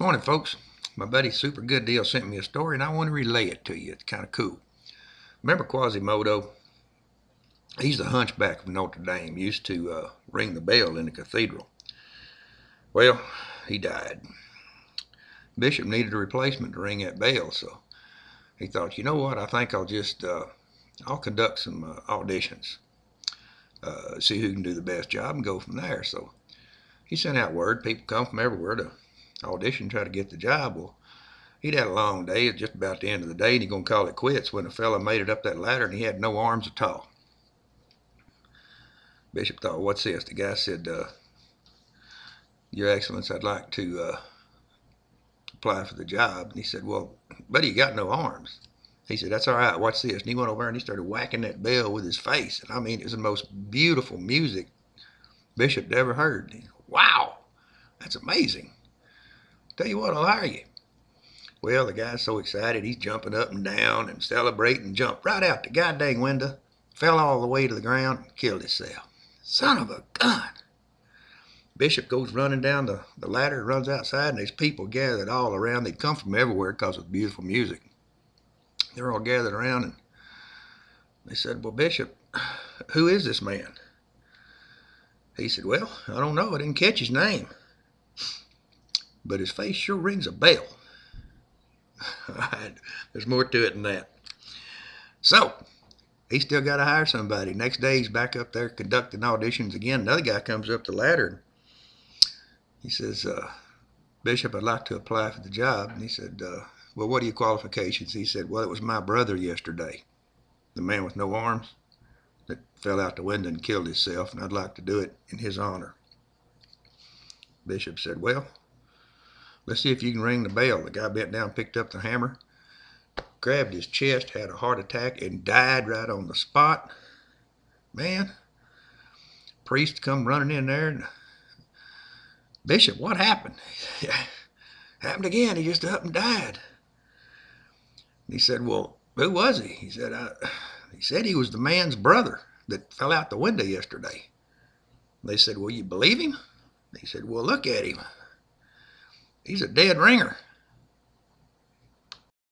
Morning, folks. My buddy Super Good Deal sent me a story, and I want to relay it to you. It's kind of cool. Remember Quasimoto? He's the hunchback of Notre Dame. Used to ring the bell in the cathedral. Well, he died. Bishop needed a replacement to ring that bell, so he thought, you know what? I think I'll conduct some auditions, see who can do the best job, and go from there. So he sent out word. People come from everywhere to audition, try to get the job. Well, he'd had a long day. It's just about the end of the day, and he's going to call it quits when a fella made it up that ladder, and he had no arms at all. Bishop thought, what's this? The guy said, Your Excellence, I'd like to apply for the job. And he said, well, buddy, you got no arms. He said, that's all right, watch this. And he went over there and he started whacking that bell with his face. And I mean, it was the most beautiful music Bishop ever heard. He said, wow, that's amazing. Tell you what, I'll hire you. Well, the guy's so excited, he's jumping up and down and celebrating, jumped right out the goddamn window, fell all the way to the ground, and killed himself. Son of a gun. Bishop goes running down the ladder, runs outside, and there's people gathered all around. They'd come from everywhere because of the beautiful music. They're all gathered around, and they said, well, Bishop, who is this man? He said, well, I don't know. I didn't catch his name. But his face sure rings a bell. All right, there's more to it than that. So, he still got to hire somebody. Next day, he's back up there conducting auditions again. Another guy comes up the ladder. He says, Bishop, I'd like to apply for the job. And he said, well, what are your qualifications? He said, well, it was my brother yesterday, the man with no arms that fell out the window and killed himself, and I'd like to do it in his honor. Bishop said, well, let's see if you can ring the bell. The guy bent down, picked up the hammer, grabbed his chest, had a heart attack, and died right on the spot. Man, priest come running in there, and Bishop, what happened? Happened again. He just up and died. And he said, well, who was he? He said he was the man's brother that fell out the window yesterday. They said, well, you believe him? He said, well, look at him. He's a dead ringer.